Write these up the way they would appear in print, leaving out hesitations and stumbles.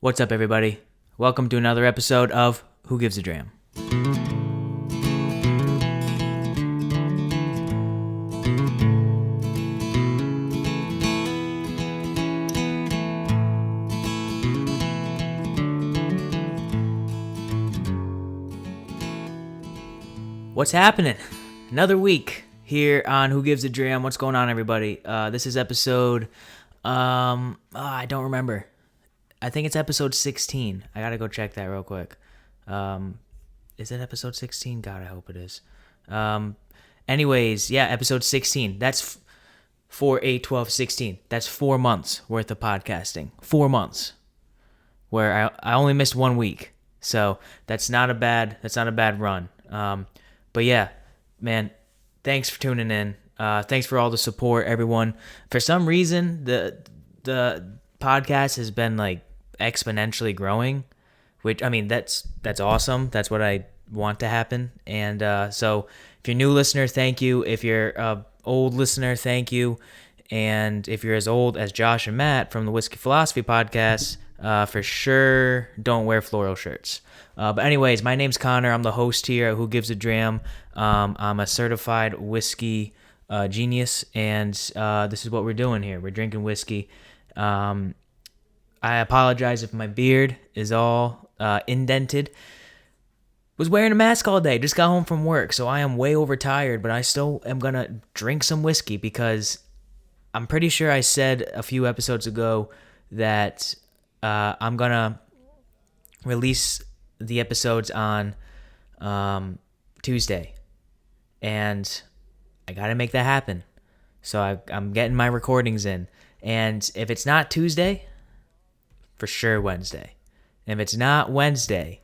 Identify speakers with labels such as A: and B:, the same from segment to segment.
A: What's up, everybody? Welcome to another episode of Who Gives a Dram? What's happening? Another week here on Who Gives a Dram. What's going on, everybody? This is episode, I don't remember. I think it's episode 16. I gotta go check that real quick. Is it episode 16? God, I hope it is. Anyways, yeah, episode 16. That's 4, 8, 12, 16. That's 4 months worth of podcasting. 4 months. Where I only missed 1 week. So that's not a bad run. But yeah, man, thanks for tuning in. Thanks for all the support, everyone. For some reason, the podcast has been like exponentially growing, which, I mean, that's awesome. That's what I want to happen. And so if you're a new listener, thank you. If you're an old listener, thank you. And if you're as old as Josh and Matt from the Whiskey Philosophy podcast, for sure don't wear floral shirts. But anyways, my name's Connor. I'm the host here at Who Gives a Dram. I'm a certified whiskey genius, and this is what we're doing here. We're drinking whiskey. I apologize if my beard is all indented. Was wearing a mask all day. Just got home from work, so I am way overtired, but I still am going to drink some whiskey because I'm pretty sure I said a few episodes ago that I'm going to release the episodes on Tuesday, and I got to make that happen. So I'm getting my recordings in, and if it's not Tuesday, for sure Wednesday. And if it's not Wednesday,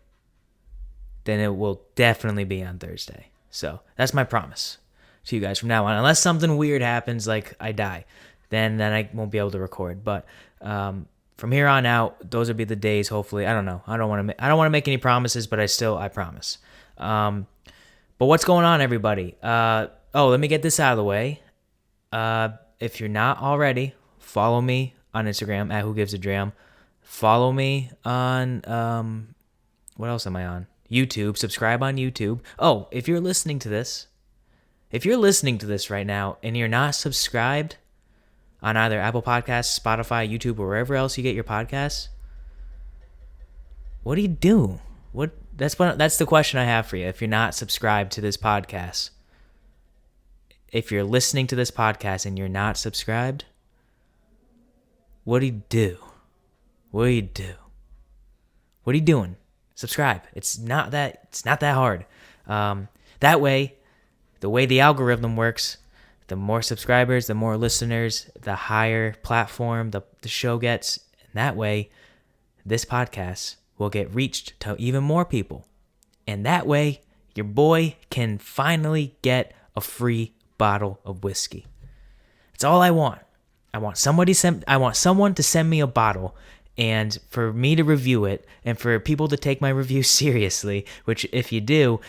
A: then it will definitely be on Thursday. So that's my promise to you guys from now on. Unless something weird happens, like I die, then I won't be able to record. But from here on out, those will be the days. Hopefully, I don't know. I don't want to make any promises, but I promise. But what's going on, everybody? Let me get this out of the way. If you're not already, follow me on Instagram at Who Gives a Dram. Follow me on what else am I on? YouTube. Subscribe on YouTube. Oh, if you're listening to this right now and you're not subscribed on either Apple Podcasts, Spotify, YouTube, or wherever else you get your podcasts, what do you do? That's the question I have for you. If you're not subscribed to this podcast, if you're listening to this podcast and you're not subscribed, what do you do? What are you doing? Subscribe. It's not that hard. That way, the way the algorithm works, the more subscribers, the more listeners, the higher platform the show gets. And that way, this podcast will get reached to even more people. And that way, your boy can finally get a free bottle of whiskey. That's all I want. I want someone to send me a bottle, and for me to review it, and for people to take my review seriously, which if you do,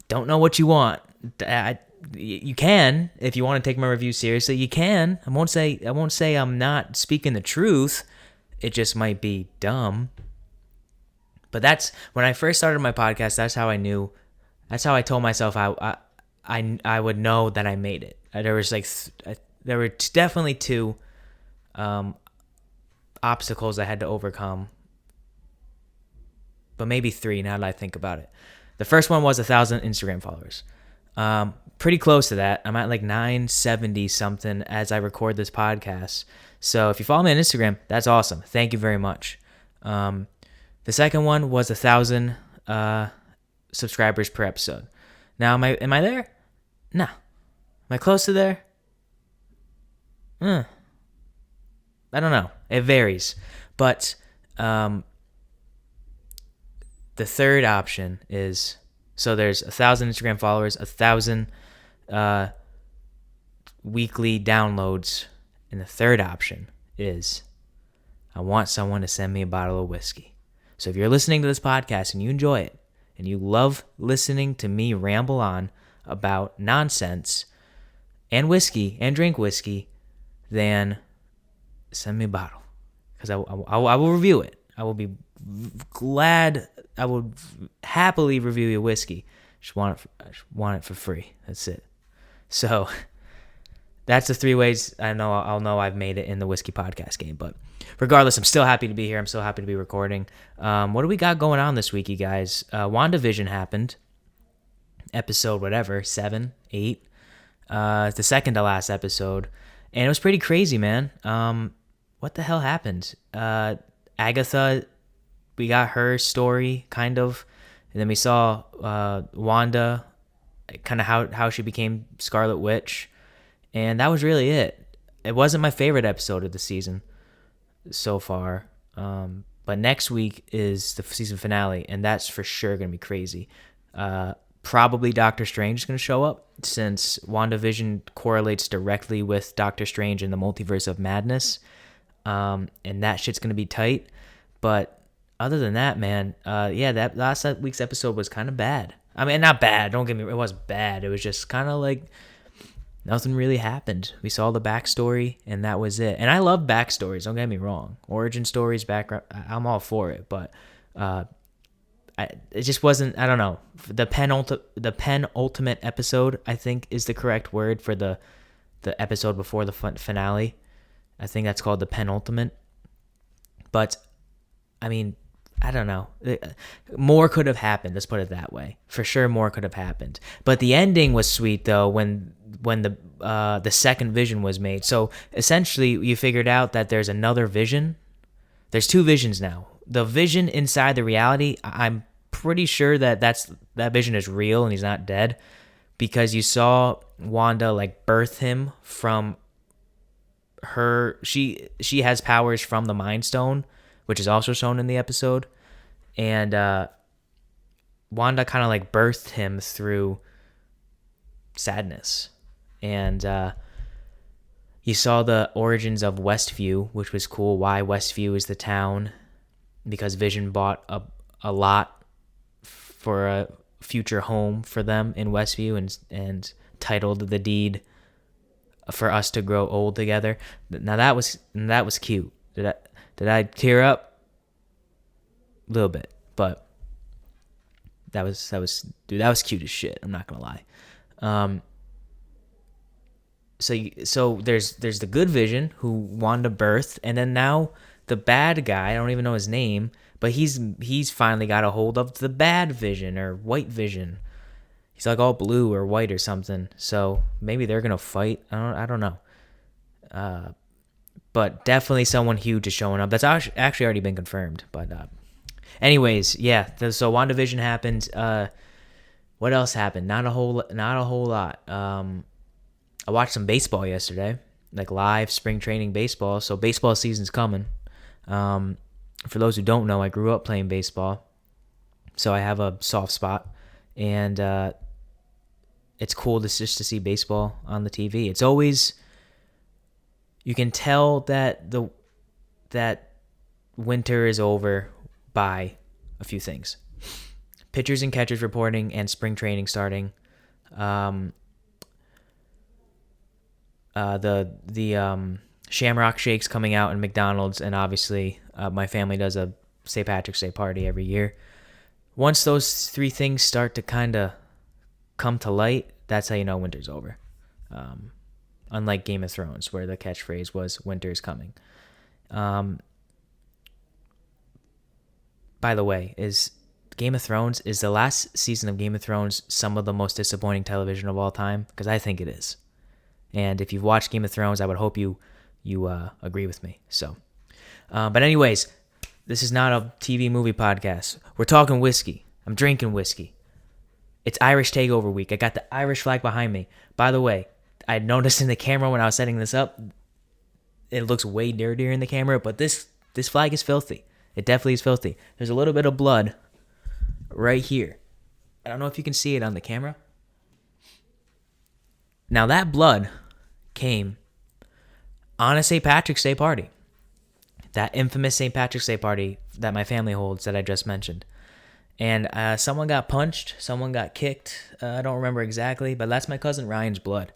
A: don't know what you want. You can, if you want to take my review seriously, you can. I won't say I'm not speaking the truth. It just might be dumb. But that's, when I first started my podcast, that's how I told myself I would know that I made it. There were definitely two obstacles I had to overcome, but maybe 3 now that I think about it. The first one was 1,000 Instagram followers. Pretty close to that. I'm at like 970 something as I record this podcast. So if you follow me on Instagram, that's awesome. Thank you very much. The second one was 1,000 subscribers per episode. Now, am I there? No. Am I close to there? I don't know. It varies. But the third option is, so there's 1,000 Instagram followers, 1,000 weekly downloads, and the third option is I want someone to send me a bottle of whiskey. So if you're listening to this podcast and you enjoy it, and you love listening to me ramble on about nonsense and whiskey and drink whiskey, then send me a bottle. because I will review it. I will be glad. I would happily review your whiskey. I just want it for free. That's it. So that's the 3 ways I'll know I've made it in the whiskey podcast game. But regardless, I'm still happy to be here. I'm still happy to be recording. What do we got going on this week, you guys? WandaVision happened. Episode whatever, 7, 8. The second to last episode. And it was pretty crazy, man. What the hell happened? Agatha, we got her story, kind of. And then we saw Wanda, kind of how she became Scarlet Witch. And that was really it. It wasn't my favorite episode of the season so far. But next week is the season finale, and that's for sure going to be crazy. Probably Doctor Strange is going to show up, since WandaVision correlates directly with Doctor Strange in the Multiverse of Madness. And that shit's going to be tight. But other than that, man, that last week's episode was kind of bad. I mean, not bad. Don't get me wrong. It wasn't bad. It was just kind of like nothing really happened. We saw the backstory, and that was it. And I love backstories. Don't get me wrong. Origin stories, background, I'm all for it. But it just wasn't. I don't know. The penultimate episode, I think, is the correct word for the episode before the finale. I think that's called the penultimate. But I mean, I don't know. More could have happened. Let's put it that way. For sure, more could have happened. But the ending was sweet, though, when the second vision was made. So essentially, you figured out that there's another vision. There's 2 visions now. The vision inside the reality, I'm pretty sure that vision is real and he's not dead, because you saw Wanda like birth him from her. She has powers from the Mind Stone, which is also shown in the episode. And Wanda kind of like birthed him through sadness. And you saw the origins of Westview, which was cool. Why Westview is the town, because Vision bought a lot for a future home for them in Westview, and titled the deed for us to grow old together. Now that was cute. Did I tear up? A little bit, but that was cute as shit. I'm not gonna lie. So there's the good Vision who Wanda birthed, and then now the bad guy, I don't even know his name, but he's finally got a hold of the bad Vision, or White Vision. He's like all blue or white or something. So maybe they're gonna fight. I don't know. But definitely someone huge is showing up. That's actually already been confirmed. But anyways, yeah. So WandaVision happened. What else happened? Not a whole lot. I watched some baseball yesterday, like live spring training baseball. So baseball season's coming. For those who don't know, I grew up playing baseball, so I have a soft spot, and it's cool just to see baseball on the TV. It's always, you can tell that that winter is over by a few things: pitchers and catchers reporting, and spring training starting. The Shamrock Shakes coming out in McDonald's, and obviously my family does a St. Patrick's Day party every year. Once those 3 things start to kind of come to light, that's how you know winter's over. Unlike Game of Thrones, where the catchphrase was "Winter is coming." By the way, is the last season of Game of Thrones some of the most disappointing television of all time? Because I think it is. And if you've watched Game of Thrones, I would hope you agree with me. So, but anyways, this is not a TV movie podcast. We're talking whiskey. I'm drinking whiskey. It's Irish Takeover week. I got the Irish flag behind me. By the way, I noticed in the camera when I was setting this up, it looks way dirtier in the camera, but this flag is filthy. It definitely is filthy. There's a little bit of blood right here. I don't know if you can see it on the camera. Now that blood came on a St. Patrick's Day party. That infamous St. Patrick's Day party that my family holds that I just mentioned. And someone got punched, someone got kicked. I don't remember exactly, but that's my cousin Ryan's blood.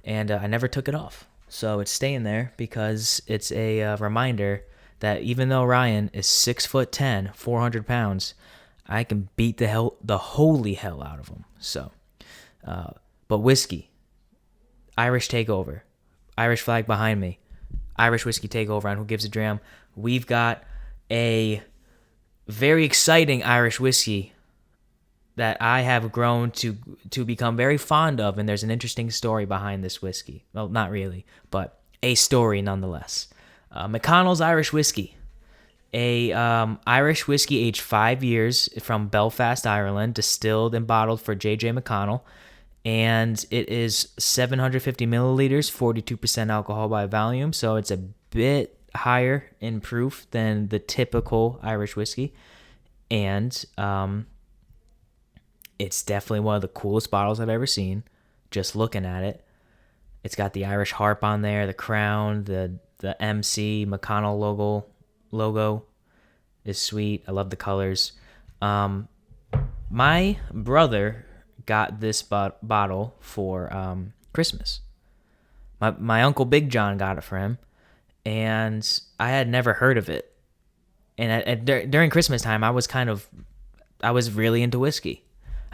A: And I never took it off. So it's staying there because it's a reminder that even though Ryan is 6'10", 400 pounds, I can beat the holy hell out of him. So, but whiskey, Irish takeover, Irish flag behind me, Irish whiskey takeover on Who Gives a Dram. We've got a very exciting Irish whiskey that I have grown to become very fond of, and there's an interesting story behind this whiskey. Well, not really, but a story nonetheless. McConnell's Irish Whiskey, a Irish whiskey aged 5 years from Belfast, Ireland, distilled and bottled for J.J. McConnell, and it is 750 milliliters, 42% alcohol by volume, so it's a bit higher in proof than the typical Irish whiskey, and it's definitely one of the coolest bottles I've ever seen, just looking at it. It's got the Irish harp on there, the crown, the MC McConnell logo is sweet. I love the colors. My brother got this bottle for Christmas. My uncle Big John got it for him, and I had never heard of it. And during Christmas time, I was really into whiskey.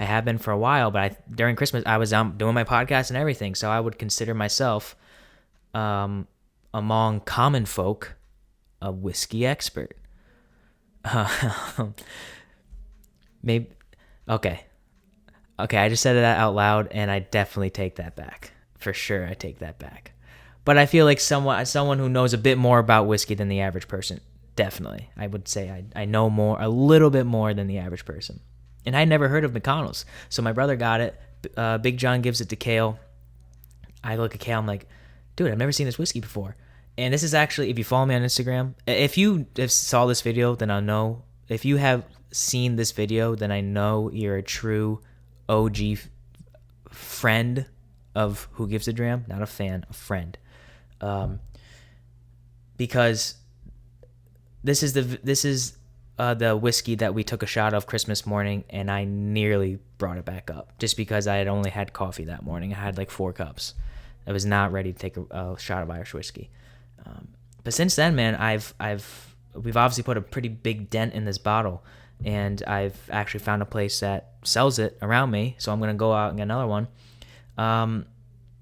A: I have been for a while, but during Christmas, I was doing my podcast and everything, so I would consider myself, among common folk, a whiskey expert. Maybe, okay, I just said that out loud, and I definitely take that back. For sure, I take that back. But I feel like someone who knows a bit more about whiskey than the average person, definitely. I would say I know a little bit more than the average person. And I never heard of McConnell's. So my brother got it. Big John gives it to Kale. I look at Kale. I'm like, dude, I've never seen this whiskey before. And this is actually, if you follow me on Instagram, if you saw this video, then I'll know. If you have seen this video, then I know you're a true OG friend of Who Gives a Dram. Not a fan, a friend. Because this is the whiskey that we took a shot of Christmas morning, and I nearly brought it back up just because I had only had coffee that morning. I had like 4 cups. I was not ready to take a shot of Irish whiskey. But since then, man, we've obviously put a pretty big dent in this bottle, and I've actually found a place that sells it around me, so I'm gonna go out and get another one.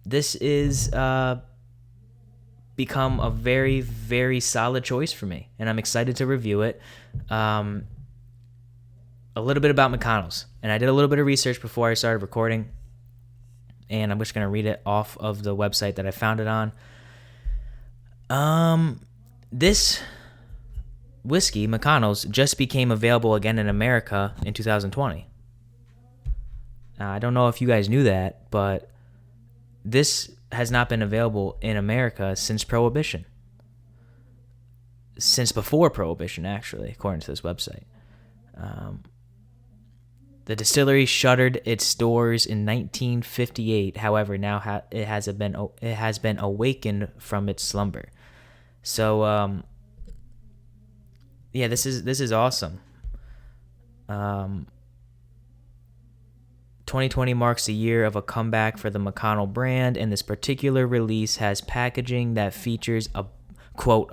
A: This is become a very, very solid choice for me, and I'm excited to review it. A little bit about McConnell's, and I did a little bit of research before I started recording, and I'm just going to read it off of the website that I found it on. This whiskey, McConnell's, just became available again in America in 2020. I don't know if you guys knew that, but this has not been available in America since Prohibition. Since before Prohibition, actually, according to this website. The distillery shuttered its doors in 1958. However, now it has been awakened from its slumber. So, yeah, this is awesome. 2020 marks the year of a comeback for the McConnell brand, and this particular release has packaging that features a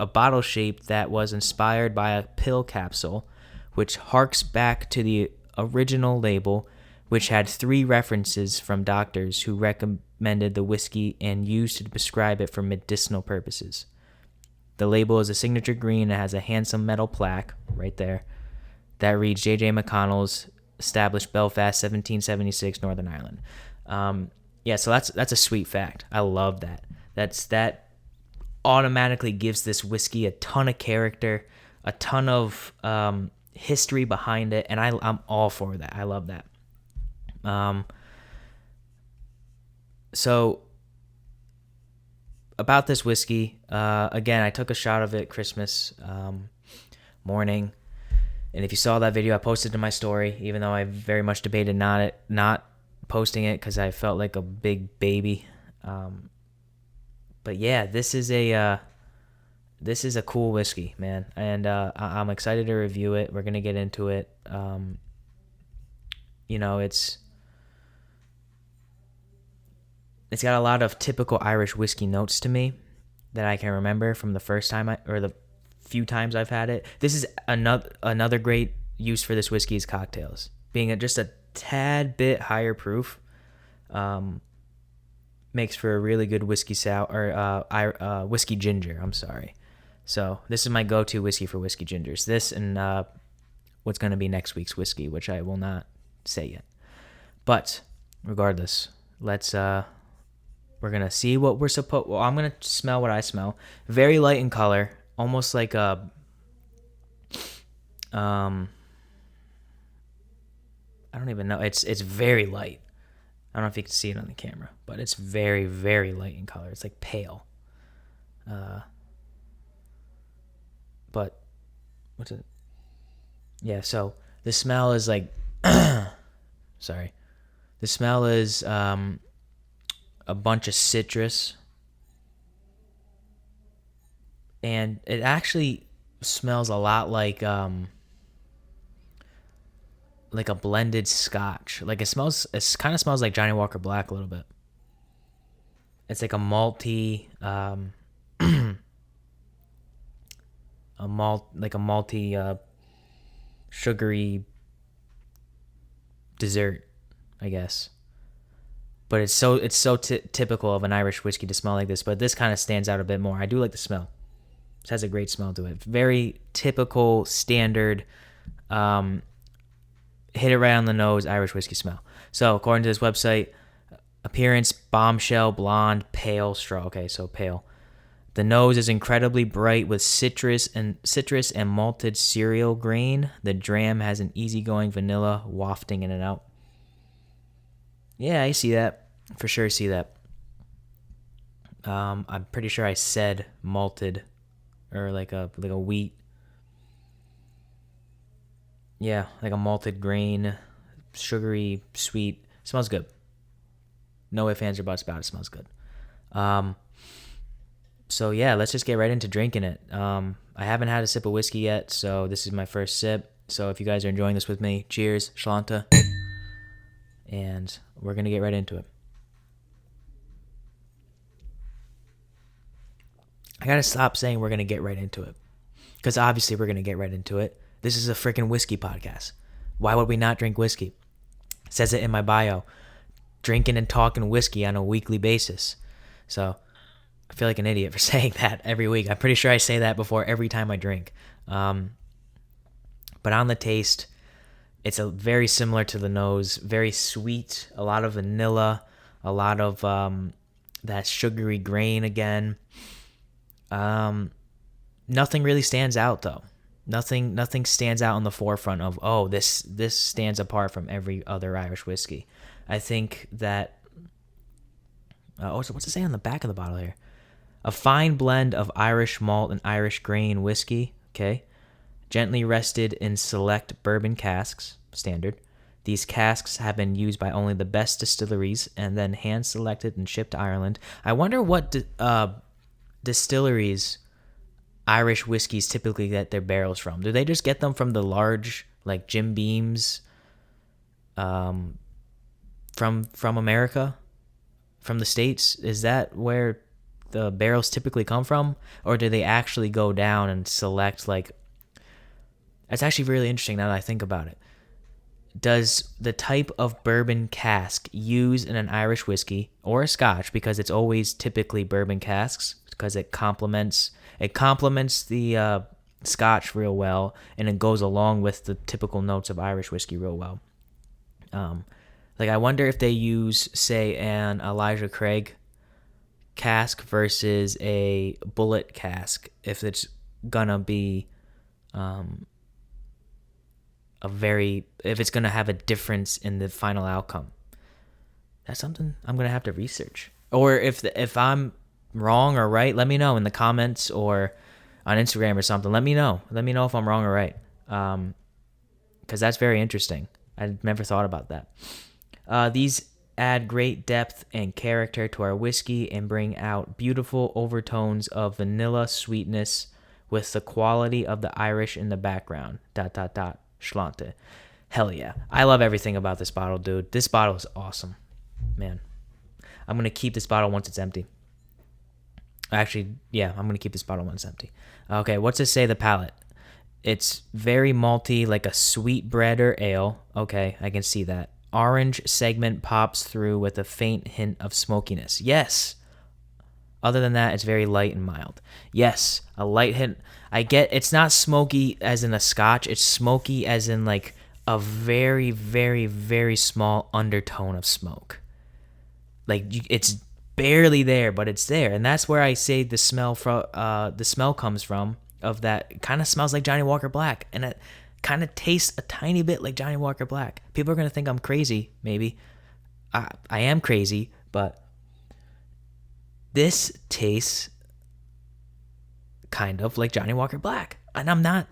A: bottle shape that was inspired by a pill capsule, which harks back to the original label, which had 3 references from doctors who recommended the whiskey and used to prescribe it for medicinal purposes. The label is a signature green and has a handsome metal plaque right there that reads J.J. McConnell's, established Belfast, 1776, Northern Ireland. Yeah, so that's a sweet fact. I love that. That automatically gives this whiskey a ton of character, a ton of history behind it, and I'm all for that. I love that. So about this whiskey, again, I took a shot of it Christmas morning. And if you saw that video, I posted to my story, even though I very much debated not posting it because I felt like a big baby. But yeah, this is a cool whiskey, man, and I'm excited to review it. We're gonna get into it. It's got a lot of typical Irish whiskey notes to me that I can remember from the first time the few times I've had it. This is another great use for this whiskey is cocktails. Being just a tad bit higher proof, makes for a really good whiskey sour or whiskey ginger. I'm sorry. So this is my go-to whiskey for whiskey gingers. This and what's going to be next week's whiskey, which I will not say yet. But regardless, we're going to see what we're supposed... Well, I'm going to smell what I smell. Very light in color. Almost like a... I don't even know. It's very light. I don't know if you can see it on the camera, but it's very, very light in color. It's like pale. But what's it? Yeah, so the smell is like... sorry. The smell is a bunch of citrus. And it actually smells a lot like a blended scotch. Like it kind of smells like Johnny Walker Black a little bit. It's like a malty, sugary dessert, I guess. But it's so typical of an Irish whiskey to smell like this. But this kind of stands out a bit more. I do like the smell. It has a great smell to it. Very typical, standard, hit it right on the nose Irish whiskey smell. So according to this website, appearance, bombshell, blonde, pale straw. Okay, so pale. The nose is incredibly bright with citrus and malted cereal grain. The dram has an easygoing vanilla wafting in and out. Yeah, I see that. For sure see that. I'm pretty sure I said malted or like a wheat. Yeah, like a malted grain, sugary, sweet. Smells good. No ifs, ands, or buts about it. Smells good. So yeah, let's just get right into drinking it. I haven't had a sip of whiskey yet, so this is my first sip. So if you guys are enjoying this with me, cheers, Shlanta. And we're going to get right into it. I got to stop saying we're going to get right into it. Because obviously we're going to get right into it. This is a freaking whiskey podcast. Why would we not drink whiskey? It says it in my bio. Drinking and talking whiskey on a weekly basis. So I feel like an idiot for saying that every week. I'm pretty sure I say that before every time I drink. But on the taste, it's very similar to the nose. Very sweet. A lot of vanilla. A lot of that sugary grain again. Nothing really stands out though. Nothing stands out on the forefront of, oh, this stands apart from every other Irish whiskey. I think that what's it say on the back of the bottle here? A fine blend of Irish malt and Irish grain whiskey, okay? Gently rested in select bourbon casks, standard. These casks have been used by only the best distilleries and then hand-selected and shipped to Ireland. I wonder what distilleries Irish whiskeys typically get their barrels from. Do they just get them from the large, like Jim Beam's, from America, from the States? Is that where the barrels typically come from, or do they actually go down and select like? That's actually really interesting now that I think about it. Does the type of bourbon cask used in an Irish whiskey or a Scotch, because it's always typically bourbon casks, because it complements the Scotch real well, and it goes along with the typical notes of Irish whiskey real well. Like I wonder if they use, say, an Elijah Craig cask versus a Bullet cask, if it's gonna be if it's gonna have a difference in the final outcome. That's something I'm gonna have to research. Or if I'm wrong or right, let me know in the comments or on Instagram or something. Let me know if I'm wrong or right, because that's very interesting. I never thought about that. These add great depth and character to our whiskey and bring out beautiful overtones of vanilla sweetness with the quality of the Irish in the background. ... Schlante. Hell yeah. I love everything about this bottle, dude. This bottle is awesome. Man. I'm going to keep this bottle once it's empty. Actually, yeah, I'm going to keep this bottle once empty. Okay, what's it say, the palate? It's very malty, like a sweet bread or ale. Okay, I can see that. Orange segment pops through with a faint hint of smokiness. Yes. Other than that, it's very light and mild. Yes, a light hint. I get it's not smoky as in a scotch. It's smoky as in like a very, very, very small undertone of smoke. Like it's barely there, but it's there, and that's where I say the smell comes from. Of that, it kind of smells like Johnny Walker Black, and it kind of tastes a tiny bit like Johnny Walker Black. People are gonna think I'm crazy. Maybe I am crazy, but this tastes kind of like Johnny Walker Black. And I'm not,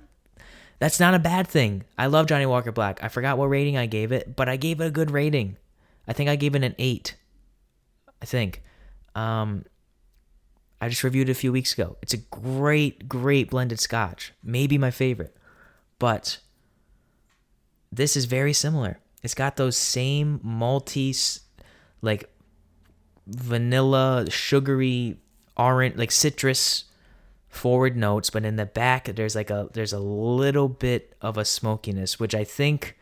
A: that's not a bad thing. I love Johnny Walker Black. I forgot what rating I gave it, but I gave it a good rating. I think I gave it an 8. I think. I just reviewed it a few weeks ago. It's a great, great blended scotch. Maybe my favorite. But this is very similar. It's got those same malty, like vanilla, sugary, orange, like citrus forward notes, but in the back there's a little bit of a smokiness, which I think,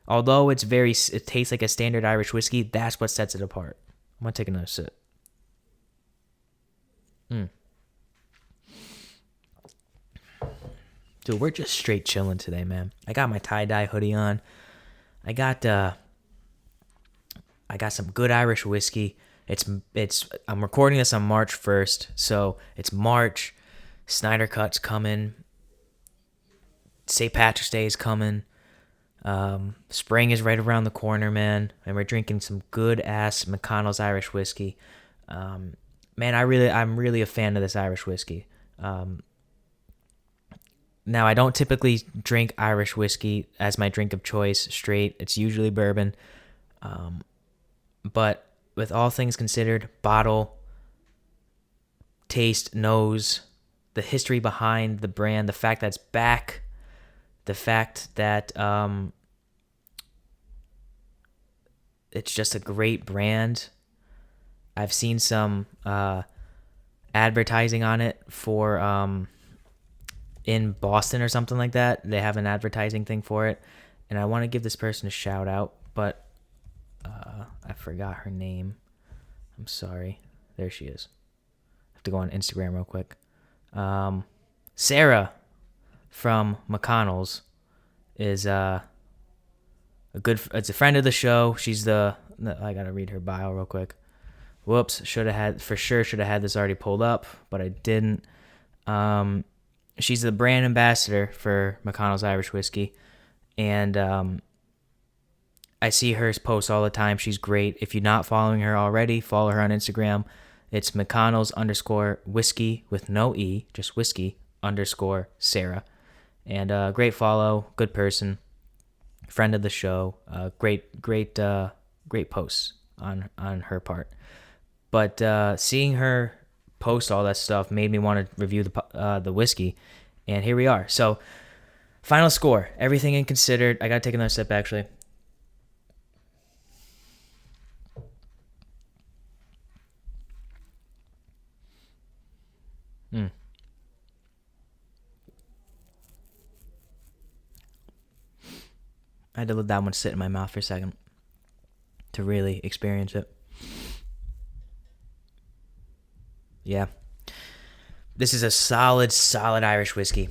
A: although it tastes like a standard Irish whiskey, that's what sets it apart. I'm gonna take another sip. Dude, we're just straight chilling today, man. I got my tie-dye hoodie on. I got some good Irish whiskey. I'm recording this on March 1st, so it's March. Snyder Cut's coming. St. Patrick's Day is coming. Spring is right around the corner, man, and we're drinking some good ass McConnell's Irish whiskey. Man, I'm really a fan of this Irish whiskey. Now, I don't typically drink Irish whiskey as my drink of choice straight. It's usually bourbon. But with all things considered, bottle, taste, nose, the history behind the brand, the fact that it's back, the fact that it's just a great brand. I've seen some advertising on it for in Boston or something like that. They have an advertising thing for it, and I want to give this person a shout out, but I forgot her name. I'm sorry. There she is. I have to go on Instagram real quick. Sarah from McConnells is it's a friend of the show. She's I gotta read her bio real quick. Whoops, should have had this already pulled up, but I didn't. She's the brand ambassador for McConnell's Irish Whiskey, and I see her post all the time. She's great. If you're not following her already, follow her on Instagram. It's McConnells_whiskey with no E, just whiskey _Sarah. And great follow, good person, friend of the show. Great posts on her part. But seeing her post all that stuff made me want to review the whiskey, and here we are. So, final score, everything in considered. I gotta take another sip actually. I had to let that one sit in my mouth for a second to really experience it. Yeah. This is a solid Irish whiskey.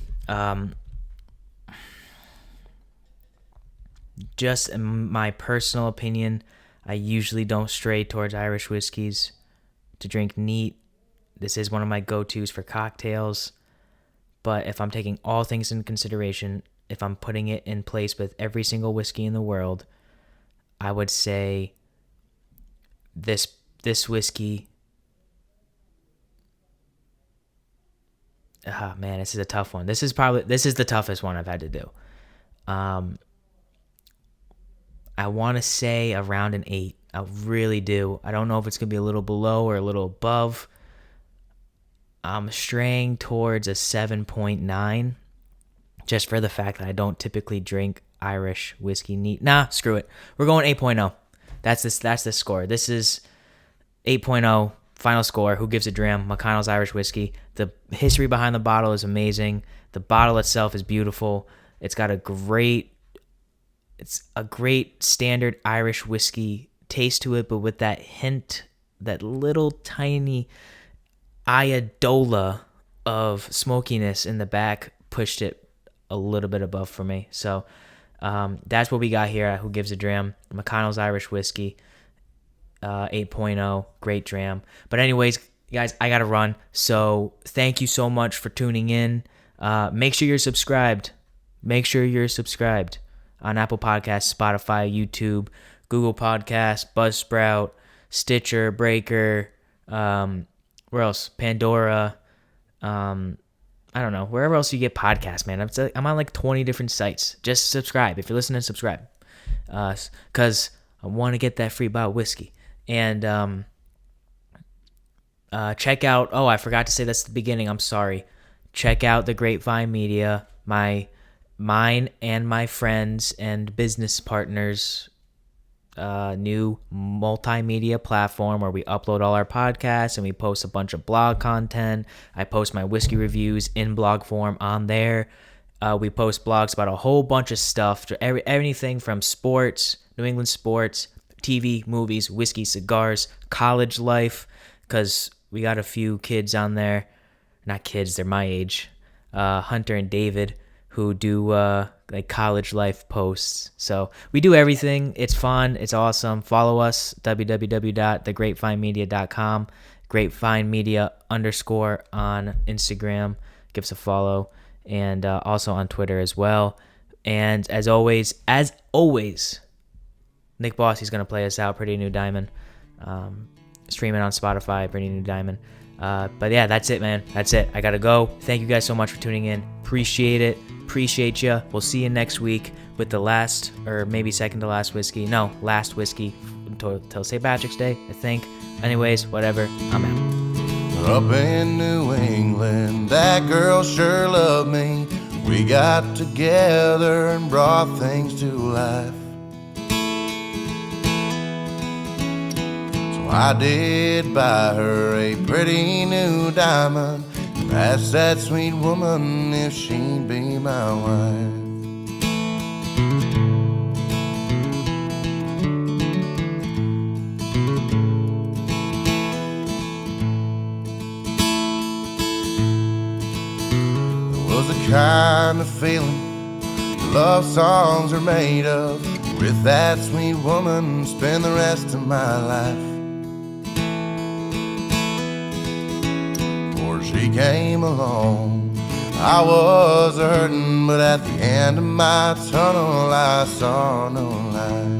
A: Just in my personal opinion, I usually don't stray towards Irish whiskeys to drink neat. This is one of my go-tos for cocktails. But if I'm taking all things into consideration, if I'm putting it in place with every single whiskey in the world, I would say this whiskey. Man, this is a tough one. This is the toughest one I've had to do. I want to say around an 8. I really do. I don't know if it's going to be a little below or a little above. I'm straying towards a 7.9 just for the fact that I don't typically drink Irish whiskey neat. Nah, screw it. We're going 8.0. That's the score. This is 8.0. final score, who gives a dram? McConnell's Irish Whiskey. The history behind the bottle is amazing. The bottle itself is beautiful. It's got a great standard Irish whiskey taste to it, but with that hint, that little tiny Idola of smokiness in the back pushed it a little bit above for me. So that's what we got here at Who Gives a Dram. McConnell's Irish Whiskey 8.0, great dram. But anyways, guys, I gotta run. So thank you so much for tuning in. Make sure you're subscribed. Make sure you're subscribed on Apple Podcasts, Spotify, YouTube, Google Podcasts, Buzzsprout, Stitcher, Breaker, where else? Pandora. I don't know. Wherever else you get podcasts, man. I'm on like 20 different sites. Just subscribe. If you're listening, subscribe. Because I want to get that free bottle of whiskey. And check out, I forgot to say this at the beginning. I'm sorry. Check out the Grapevine Media, mine and my friends and business partners' new multimedia platform where we upload all our podcasts and we post a bunch of blog content. I post my whiskey reviews in blog form on there. We post blogs about a whole bunch of stuff, anything from sports, New England sports, TV, movies, whiskey, cigars, college life, because we got a few kids on there. Not kids, they're my age. Hunter and David, who do like college life posts. So we do everything. It's fun. It's awesome. Follow us, www.thegrapevinemedia.com, grapevinemedia _ on Instagram. Give us a follow. And also on Twitter as well. And as always, Nick Bossy's going to play us out, Pretty New Diamond. Streaming on Spotify, Pretty New Diamond. But yeah, that's it, man. That's it. I got to go. Thank you guys so much for tuning in. Appreciate it. Appreciate you. We'll see you next week with the last, or maybe second to last whiskey. No, last whiskey till St. Patrick's Day, I think. Anyways, whatever. I'm out.
B: Up in New England, that girl sure loved me. We got together and brought things to life. So I did buy her a pretty new diamond, and asked that sweet woman if she'd be my wife. Kind of feeling love songs are made of. With that sweet woman, spend the rest of my life. Before she came along, I was hurting, but at the end of my tunnel, I saw no light.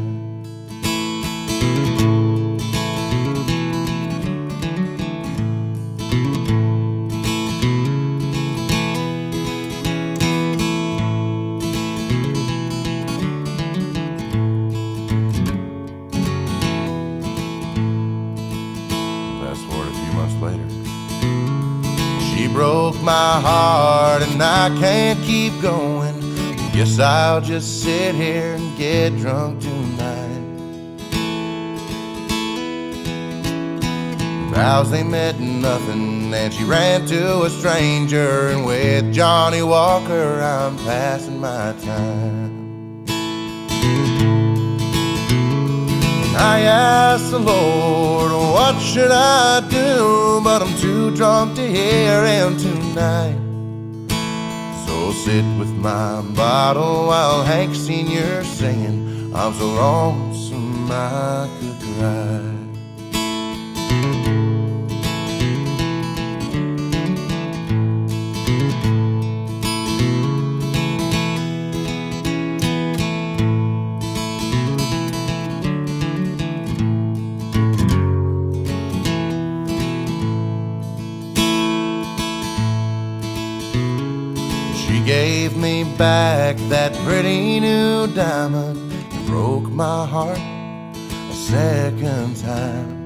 B: Broke my heart and I can't keep going. Guess I'll just sit here and get drunk tonight. Vows they meant nothing and she ran to a stranger, and with Johnny Walker I'm passing my time. I asked the Lord, what should I do? But I'm too drunk to hear him tonight. So sit with my bottle while Hank Sr.'s singing, I'm so lonesome I could cry. Gave me back that pretty new diamond and broke my heart a second time.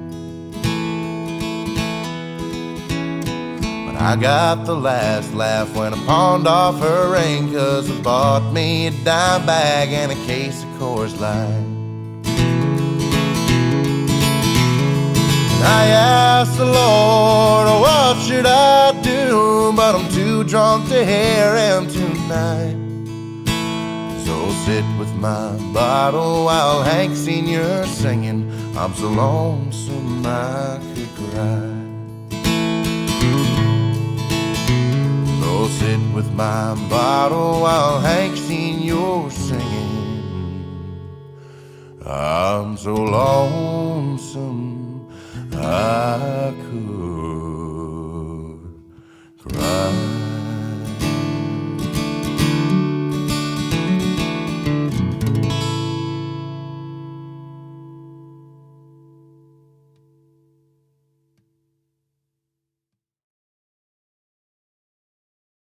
B: But I got the last laugh when I pawned off her ring, 'cause I bought me a dime bag and a case of Coors Light. I asked the Lord, what should I do? But I'm too drunk to hear him tonight. So sit with my bottle while Hank Sr. singing, I'm so lonesome I could cry. So sit with my bottle while Hank Sr. singing, I'm so lonesome